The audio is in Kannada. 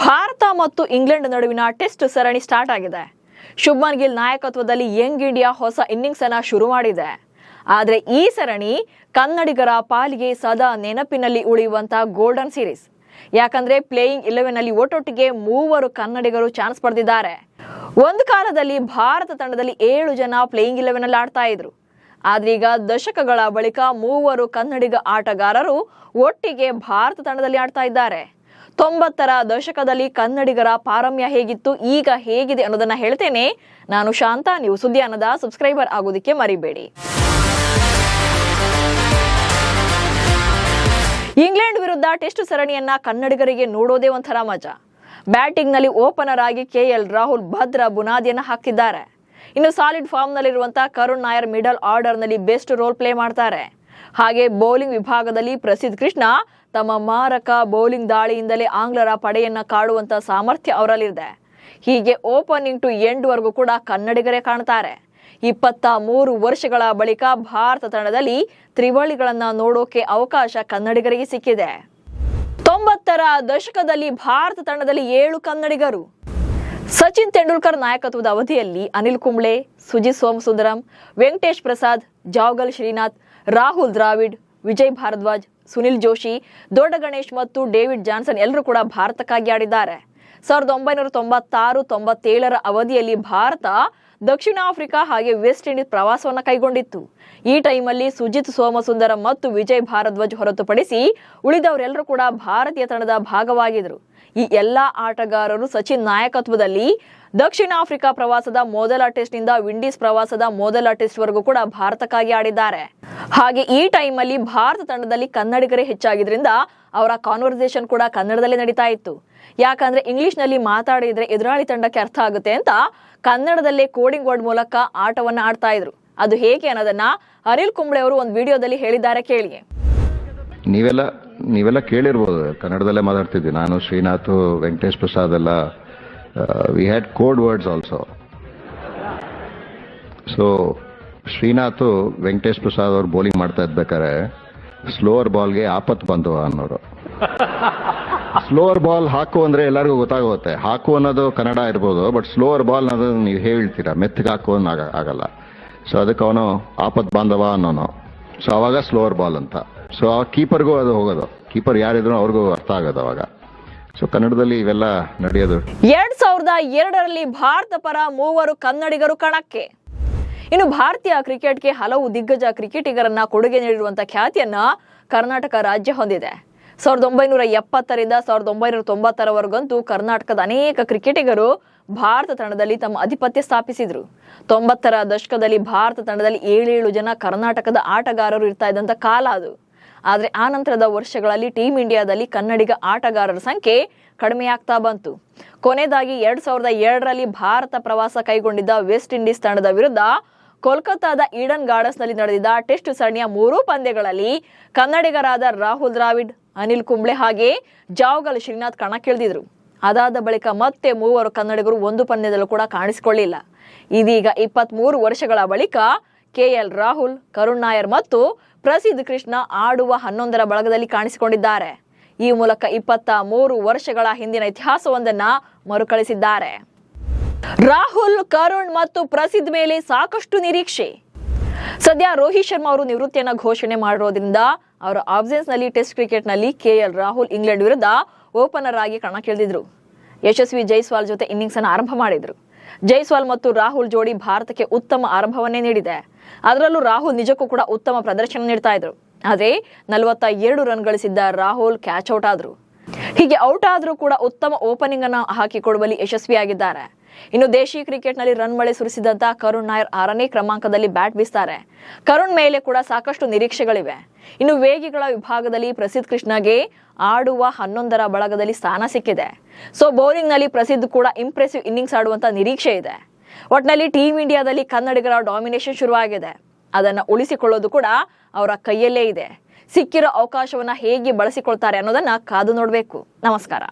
ಭಾರತ ಮತ್ತು ಇಂಗ್ಲೆಂಡ್ ನಡುವಿನ ಟೆಸ್ಟ್ ಸರಣಿ ಸ್ಟಾರ್ಟ್ ಆಗಿದೆ. ಶುಭ್ಮನ್ ಗಿಲ್ ನಾಯಕತ್ವದಲ್ಲಿ ಯಂಗ್ ಇಂಡಿಯಾ ಹೊಸ ಇನ್ನಿಂಗ್ಸ್ ಅನ್ನು ಶುರು ಮಾಡಿದೆ. ಆದರೆ ಈ ಸರಣಿ ಕನ್ನಡಿಗರ ಪಾಲಿಗೆ ಸದಾ ನೆನಪಿನಲ್ಲಿ ಉಳಿಯುವಂತ ಗೋಲ್ಡನ್ ಸೀರೀಸ್. ಯಾಕಂದ್ರೆ ಪ್ಲೇಯಿಂಗ್ 11 ಅಲ್ಲಿ ಒಟ್ಟೊಟ್ಟಿಗೆ 3 ಕನ್ನಡಿಗರು ಚಾನ್ಸ್ ಪಡೆದಿದ್ದಾರೆ. ಒಂದು ಕಾಲದಲ್ಲಿ ಭಾರತ ತಂಡದಲ್ಲಿ 7 ಜನ ಪ್ಲೇಯಿಂಗ್ 11 ಅಲ್ಲಿ ಆಡ್ತಾ ಇದ್ರು. ಆದ್ರೆ ಈಗ ದಶಕಗಳ ಬಳಿಕ 3 ಕನ್ನಡಿಗ ಆಟಗಾರರು ಒಟ್ಟಿಗೆ ಭಾರತ ತಂಡದಲ್ಲಿ ಆಡ್ತಾ ಇದ್ದಾರೆ. 90ರ ದಶಕದಲ್ಲಿ ಕನ್ನಡಿಗರ ಪಾರಮ್ಯ ಹೇಗಿತ್ತು, ಈಗ ಹೇಗಿದೆ ಅನ್ನೋದನ್ನ ಹೇಳ್ತೇನೆ. ನಾನು ಶಾಂತ. ನೀವು ಸುದ್ದಿ ಅನ್ನದ ಸಬ್ಸ್ಕ್ರೈಬರ್ ಆಗೋದಕ್ಕೆ ಮರಿಬೇಡಿ. ಇಂಗ್ಲೆಂಡ್ ವಿರುದ್ಧ ಟೆಸ್ಟ್ ಸರಣಿಯನ್ನ ಕನ್ನಡಿಗರಿಗೆ ನೋಡೋದೇ ಒಂಥರ ಮಜಾ. ಬ್ಯಾಟಿಂಗ್ ನಲ್ಲಿ ಓಪನರ್ ಆಗಿ ಕೆಎಲ್ ರಾಹುಲ್ ಭದ್ರ ಬುನಾದಿಯನ್ನ ಹಾಕಿದ್ದಾರೆ. ಇನ್ನು ಸಾಲಿಡ್ ಫಾರ್ಮ್ ನಲ್ಲಿರುವಂತಹ ಕರುಣ್ ನಾಯರ್ ಮಿಡಲ್ ಆರ್ಡರ್ ನಲ್ಲಿ ಬೆಸ್ಟ್ ರೋಲ್ ಪ್ಲೇ ಮಾಡ್ತಾರೆ. ಹಾಗೆ ಬೌಲಿಂಗ್ ವಿಭಾಗದಲ್ಲಿ ಪ್ರಸಿದ್ಧ ಕೃಷ್ಣ ತಮ್ಮ ಮಾರಕ ಬೌಲಿಂಗ್ ದಾಳಿಯಿಂದಲೇ ಆಂಗ್ಲರ ಪಡೆಯನ್ನ ಕಾಡುವಂತ ಸಾಮರ್ಥ್ಯ ಅವರಲ್ಲಿದೆ. ಹೀಗೆ ಓಪನಿಂಗ್ ಟು ಎಂಡ್ ವರೆಗೂ ಕೂಡ ಕನ್ನಡಿಗರೇ ಕಾಣ್ತಾರೆ. 23 ವರ್ಷಗಳ ಬಳಿಕ ಭಾರತ ತಂಡದಲ್ಲಿ ತ್ರಿವಳಿಗಳನ್ನ ನೋಡೋಕೆ ಅವಕಾಶ ಕನ್ನಡಿಗರಿಗೆ ಸಿಕ್ಕಿದೆ. 90ರ ದಶಕದಲ್ಲಿ ಭಾರತ ತಂಡದಲ್ಲಿ 7 ಕನ್ನಡಿಗರು. ಸಚಿನ್ ತೆಂಡೂಲ್ಕರ್ ನಾಯಕತ್ವದ ಅವಧಿಯಲ್ಲಿ ಅನಿಲ್ ಕುಂಬ್ಳೆ, ಸುಜಿತ್ ಸೋಮಸುಂದರಂ, ವೆಂಕಟೇಶ್ ಪ್ರಸಾದ್, ಜಾವಗಲ್ ಶ್ರೀನಾಥ್, ರಾಹುಲ್ ದ್ರಾವಿಡ್, ವಿಜಯ್ ಭಾರದ್ವಾಜ್, ಸುನಿಲ್ ಜೋಶಿ, ದೊಡ್ಡ ಗಣೇಶ್ ಮತ್ತು ಡೇವಿಡ್ ಜಾನ್ಸನ್ ಎಲ್ಲರೂ ಕೂಡ ಭಾರತಕ್ಕಾಗಿ ಆಡಿದ್ದಾರೆ. 1996-97ರ ಅವಧಿಯಲ್ಲಿ ಭಾರತ ದಕ್ಷಿಣ ಆಫ್ರಿಕಾ ಹಾಗೆ ವೆಸ್ಟ್ ಇಂಡೀಸ್ ಪ್ರವಾಸವನ್ನು ಕೈಗೊಂಡಿತ್ತು. ಈ ಟೈಮಲ್ಲಿ ಸುಜಿತ್ ಸೋಮಸುಂದರಂ ಮತ್ತು ವಿಜಯ್ ಭಾರದ್ವಾಜ್ ಹೊರತುಪಡಿಸಿ ಉಳಿದವರೆಲ್ಲರೂ ಕೂಡ ಭಾರತೀಯ ತಂಡದ ಭಾಗವಾಗಿದ್ರು. ಈ ಎಲ್ಲಾ ಆಟಗಾರರು ಸಚಿನ್ ನಾಯಕತ್ವದಲ್ಲಿ ದಕ್ಷಿಣ ಆಫ್ರಿಕಾ ಪ್ರವಾಸದ ಮೊದಲ ಟೆಸ್ಟ್ ನಿಂದ ವಿಂಡೀಸ್ ಪ್ರವಾಸದ ಮೊದಲ ಟೆಸ್ಟ್ ವರೆಗೂ ಕೂಡ ಭಾರತಕ್ಕಾಗಿ ಆಡಿದ್ದಾರೆ. ಹಾಗೆ ಈ ಟೈಮಲ್ಲಿ ಭಾರತ ತಂಡದಲ್ಲಿ ಕನ್ನಡಿಗರೇ ಹೆಚ್ಚಾಗಿದ್ರಿಂದ ಅವರ ಕಾನ್ವರ್ಸೇಷನ್ ಕೂಡ ಕನ್ನಡದಲ್ಲೇ ನಡೀತಾ ಇತ್ತು. ಯಾಕಂದ್ರೆ ಇಂಗ್ಲಿಷ್ ನಲ್ಲಿ ಮಾತಾಡಿದ್ರೆ ಎದುರಾಳಿ ತಂಡಕ್ಕೆ ಅರ್ಥ ಆಗುತ್ತೆ ಅಂತ ಕನ್ನಡದಲ್ಲೇ ಕೋಡಿಂಗ್ ವರ್ಡ್ ಮೂಲಕ ಆಟವನ್ನ ಆಡ್ತಾ ಇದ್ರು. ಅದು ಹೇಗೆ ಅನ್ನೋದನ್ನ ಅನಿಲ್ ಕುಂಬ್ಳೆ ಅವರು ಒಂದು ವಿಡಿಯೋದಲ್ಲಿ ಹೇಳಿದ್ದಾರೆ, ಕೇಳಿ. ನೀವೆಲ್ಲ ಕೇಳಿರ್ಬೋದು, ಕನ್ನಡದಲ್ಲೇ ಮಾತಾಡ್ತಿದ್ವಿ. ನಾನು, ಶ್ರೀನಾಥ್, ವೆಂಕಟೇಶ್ ಪ್ರಸಾದ್ ಎಲ್ಲ we had code words also. So Srinath, Venkatesh Prasad ಅವ್ರು ಬೌಲಿಂಗ್ ಮಾಡ್ತಾ ಇದ್ಬೇಕಾರೆ ಸ್ಲೋವರ್ ಬಾಲ್ಗೆ ಆಪತ್ ಬಂತು ಅನ್ನೋರು. ಸ್ಲೋವರ್ ಬಾಲ್ ಹಾಕು ಅಂದ್ರೆ ಎಲ್ಲರಿಗೂ ಗೊತ್ತಾಗುತ್ತೆ. ಹಾಕು ಅನ್ನೋದು ಕನ್ನಡ ಇರ್ಬೋದು, ಬಟ್ ಸ್ಲೋವರ್ ಬಾಲ್ ಅನ್ನೋದು ನೀವು ಹೇಳ್ತೀರಾ, ಮೆತ್ತಗೆ ಹಾಕು ಆಗಲ್ಲ. ಸೊ ಅದಕ್ಕೆ ಅವನು ಆಪತ್ ಬಾಂಧವ ಅನ್ನೋನು. ಸೊ ಅವಾಗ ಸ್ಲೋವರ್ ಬಾಲ್ ಅಂತ. ಸೊ ಆ ಕೀಪರ್ಗೂ ಅದು ಹೋಗೋದು, ಕೀಪರ್ ಯಾರಿದ್ರು ಅವ್ರಿಗೂ ಅರ್ಥ ಆಗೋದು ಅವಾಗ. ಸೊ ಕನ್ನಡದಲ್ಲಿ ಇವೆಲ್ಲ ನಡೆಯೋದು. 2002ರಲ್ಲಿ ಭಾರತ ಪರ 3 ಕನ್ನಡಿಗರು ಕಣಕ್ಕೆ. ಇನ್ನು ಭಾರತೀಯ ಕ್ರಿಕೆಟ್ಗೆ ಹಲವು ದಿಗ್ಗಜ ಕ್ರಿಕೆಟಿಗರನ್ನ ಕೊಡುಗೆ ನೀಡಿರುವಂತಹ ಖ್ಯಾತಿಯನ್ನ ಕರ್ನಾಟಕ ರಾಜ್ಯ ಹೊಂದಿದೆ. 1970ರಿಂದ 1990ರವರೆಗಂತೂ ಕರ್ನಾಟಕದ ಅನೇಕ ಕ್ರಿಕೆಟಿಗರು ಭಾರತ ತಂಡದಲ್ಲಿ ತಮ್ಮ ಆಧಿಪತ್ಯ ಸ್ಥಾಪಿಸಿದ್ರು. 90ರ ದಶಕದಲ್ಲಿ ಭಾರತ ತಂಡದಲ್ಲಿ 7 ಜನ ಕರ್ನಾಟಕದ ಆಟಗಾರರು ಇರ್ತಾ ಇದ್ದಂತ ಕಾಲ ಅದು. ಆದ್ರೆ ಆ ನಂತರದ ವರ್ಷಗಳಲ್ಲಿ ಟೀಮ್ ಇಂಡಿಯಾದಲ್ಲಿ ಕನ್ನಡಿಗ ಆಟಗಾರರ ಸಂಖ್ಯೆ ಕಡಿಮೆಯಾಗ್ತಾ ಬಂತು. ಕೊನೆಯದಾಗಿ 2002ರಲ್ಲಿ ಭಾರತ ಪ್ರವಾಸ ಕೈಗೊಂಡಿದ್ದ ವೆಸ್ಟ್ ಇಂಡೀಸ್ ತಂಡದ ವಿರುದ್ಧ ಕೋಲ್ಕತ್ತಾದ ಈಡನ್ ಗಾರ್ಡನ್ಸ್ ನಲ್ಲಿ ನಡೆದಿದ್ದ ಟೆಸ್ಟ್ ಸರಣಿಯ 3 ಪಂದ್ಯಗಳಲ್ಲಿ ಕನ್ನಡಿಗರಾದ ರಾಹುಲ್ ದ್ರಾವಿಡ್, ಅನಿಲ್ ಕುಂಬ್ಳೆ ಹಾಗೆ ಜಾವಗಲ್ ಶ್ರೀನಾಥ್ ಕಣಕ್ಕಿಳಿದಿದ್ರು. ಅದಾದ ಬಳಿಕ ಮತ್ತೆ 3 ಕನ್ನಡಿಗರು ಒಂದು ಪಂದ್ಯದಲ್ಲೂ ಕೂಡ ಕಾಣಿಸಿಕೊಳ್ಳಿಲ್ಲ. ಇದೀಗ 23 ವರ್ಷಗಳ ಬಳಿಕ ಕೆಎಲ್ ರಾಹುಲ್, ಕರುಣ್ ನಾಯರ್ ಮತ್ತು ಪ್ರಸಿದ್ಧ ಕೃಷ್ಣ ಆಡುವ 11ರ ಬಳಗದಲ್ಲಿ ಕಾಣಿಸಿಕೊಂಡಿದ್ದಾರೆ. ಈ ಮೂಲಕ 23 ವರ್ಷಗಳ ಹಿಂದಿನ ಇತಿಹಾಸವೊಂದನ್ನ ಮರುಕಳಿಸಿದ್ದಾರೆ. ರಾಹುಲ್, ಕರುಣ್ ಮತ್ತು ಪ್ರಸಿದ್ಧ ಮೇಲೆ ಸಾಕಷ್ಟು ನಿರೀಕ್ಷೆ. ಸದ್ಯ ರೋಹಿತ್ ಶರ್ಮಾ ಅವರು ನಿವೃತ್ತಿಯನ್ನ ಘೋಷಣೆ ಮಾಡಿರೋದ್ರಿಂದ ಅವರ ಆಬ್ಸೆನ್ಸ್ ನಲ್ಲಿ ಟೆಸ್ಟ್ ಕ್ರಿಕೆಟ್ ನಲ್ಲಿ ಕೆಎಲ್ ರಾಹುಲ್ ಇಂಗ್ಲೆಂಡ್ ವಿರುದ್ಧ ಓಪನರ್ ಆಗಿ ಕಣಕ್ಕಿಳಿದಿದ್ರು. ಯಶಸ್ವಿ ಜೈಸ್ವಾಲ್ ಜೊತೆ ಇನ್ನಿಂಗ್ಸ್ ಅನ್ನು ಆರಂಭ ಮಾಡಿದ್ರು. ಜೈಸ್ವಾಲ್ ಮತ್ತು ರಾಹುಲ್ ಜೋಡಿ ಭಾರತಕ್ಕೆ ಉತ್ತಮ ಆರಂಭವನ್ನೇ ನೀಡಿದೆ. ಅದರಲ್ಲೂ ರಾಹುಲ್ ನಿಜಕ್ಕೂ ಕೂಡ ಉತ್ತಮ ಪ್ರದರ್ಶನ ನೀಡ್ತಾ ಇದ್ರು. ಆದ್ರೆ 42 ರನ್ ಗಳಿಸಿದ್ದ ರಾಹುಲ್ ಕ್ಯಾಚ್ ಔಟ್ ಆದ್ರು. ಹೀಗೆ ಔಟ್ ಆದ್ರೂ ಕೂಡ ಉತ್ತಮ ಓಪನಿಂಗ್ ಅನ್ನು ಹಾಕಿಕೊಡುವಲ್ಲಿ ಯಶಸ್ವಿಯಾಗಿದ್ದಾರೆ. ಇನ್ನು ದೇಶಿ ಕ್ರಿಕೆಟ್ ನಲ್ಲಿ ರನ್ ಮಳೆ ಸುರಿಸಿದಂತ ಕರುಣ್ ನಾಯರ್ 6ನೇ ಕ್ರಮಾಂಕದಲ್ಲಿ ಬ್ಯಾಟ್ ಬೀಸ್ತಾರೆ. ಕರುಣ್ ಮೇಲೆ ಕೂಡ ಸಾಕಷ್ಟು ನಿರೀಕ್ಷೆಗಳಿವೆ. ಇನ್ನು ವೇಗಿಗಳ ವಿಭಾಗದಲ್ಲಿ ಪ್ರಸಿದ್ಧ ಕೃಷ್ಣಗೆ ಆಡುವ 11ರ ಬಳಗದಲ್ಲಿ ಸ್ಥಾನ ಸಿಕ್ಕಿದೆ. ಸೊ ಬೌಲಿಂಗ್ ನಲ್ಲಿ ಪ್ರಸಿದ್ಧ ಕೂಡ ಇಂಪ್ರೆಸಿವ್ ಇನ್ನಿಂಗ್ಸ್ ಆಡುವಂತ ನಿರೀಕ್ಷೆ ಇದೆ. ಒಟ್ನಲ್ಲಿ ಟೀಮ್ ಇಂಡಿಯಾದಲ್ಲಿ ಕನ್ನಡಿಗರ ಡಾಮಿನೇಷನ್ ಶುರುವಾಗಿದೆ. ಅದನ್ನ ಉಳಿಸಿಕೊಳ್ಳೋದು ಕೂಡ ಅವರ ಕೈಯಲ್ಲೇ ಇದೆ. ಸಿಕ್ಕಿರೋ ಅವಕಾಶವನ್ನ ಹೇಗೆ ಬಳಸಿಕೊಳ್ತಾರೆ ಅನ್ನೋದನ್ನ ಕಾದು ನೋಡಬೇಕು. ನಮಸ್ಕಾರ.